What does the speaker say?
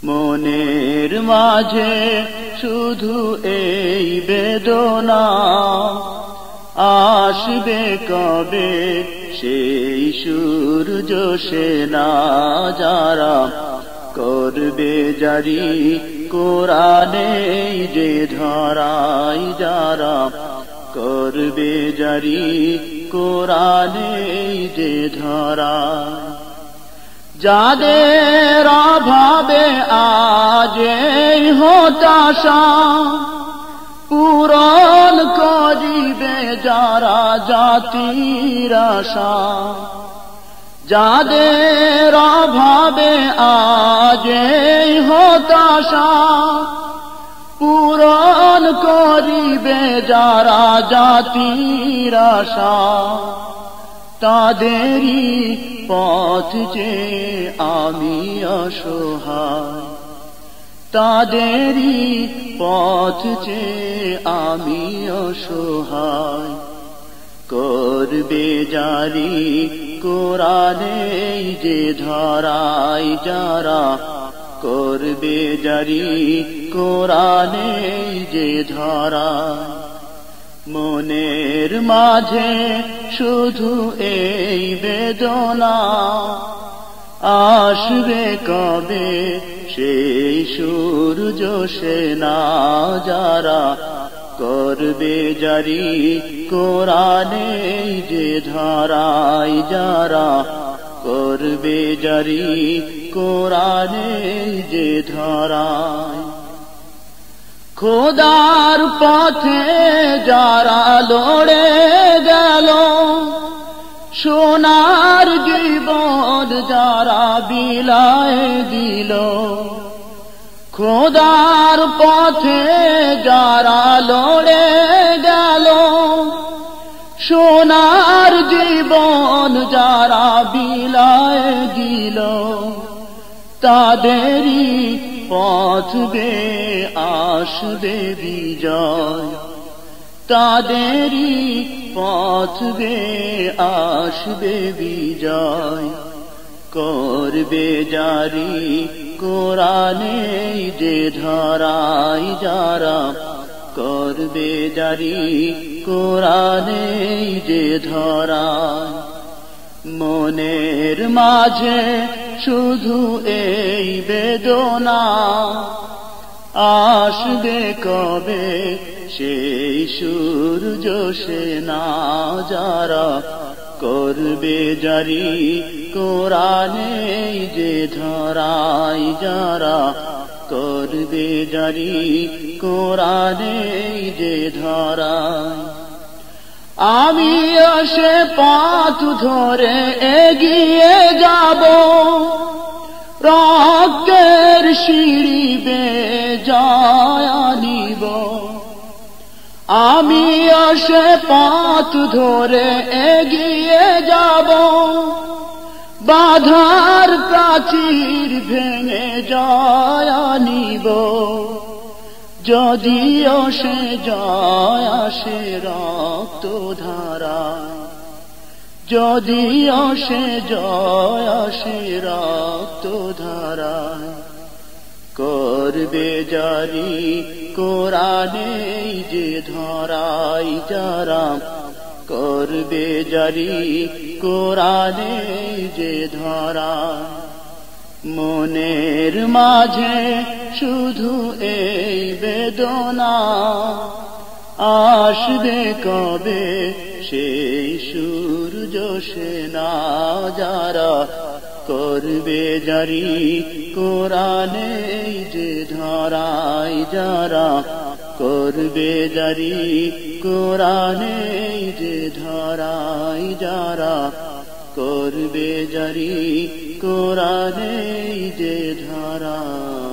মনের মাঝে শুধু এই বেদনা, আসবে কবে সেই সূর্য সেনা, যারা করবে জারি কোরআনে যে ধরাই, যারা করবে জারি কোরআনে যে ধরাই। যাদের অভাবে আজ এই হতাশা, পূরণ করিবে যারা জাতির আশা। যাদের অভাবে আজ এই হতাশা, পূরণ করিবে যারা জাতির আশা। তাদেরই পথ যে আমি অসহায়, তাদেরই পথ যে আমি অসহায়। করবে জারি কোরআনে যে ধরাই, যারা করবে জারি কোরআনে যে ধরাই। মনের মাঝে শুধু এই বেদনা, আসবে কবে সেই সূর্য সেনা, যারা করবে জারি কোরআনে যে ধরাই, যারা করবে জারি কোরআনে যে ধরাই। খোদার পথে যারা লড়ে গেল, সোনার জীবন যারা বিলায় দিল। খোদার পথে যারা লড়ে গেল, সোনার জীবন যারা বিলায় দিল। তাদেরই পথ বেয়ে আসবে বিজয়, তাদেরই পথ বেয়ে আসবে বিজয়। করবে জারি কোরআনে যে ধরাই, যারা করবে জারি কোরআনে যে ধরাই। মনের মাঝে শুধু এই বেদনা, আসবে কবে সেই সূর্য সেনা, যারা করবে জারি কোরআনে যে ধরাই, যারা করবে জারি কোরআনে যে ধরাই। আমি সে পথ ধরে এগিয়ে যাব, রক্তের সিঁড়ি বেয়ে জয় আনিব। আমি সে পথ ধরে এগিয়ে যাব, বাধার প্রাচীর ভেঙে জয় আনিব। যদিও সে জয় আসে রক্ত ধারায়, যদিও সে জয় আসে রক্ত ধারায়। করবে জারি কোরআনে যে ধরাই, যারা করবে জারি কোরআনে যে ধরাই। মনের মাঝে শুধু এই বেদনা, আসবে কবে সেই সূর্য সেনা, যারা করবে জারি কোরআনে যে ধরাই, যারা করবে জারি কোরআনে যে ধরাই, যারা করবে জারি কোরআনে যে ধরাই।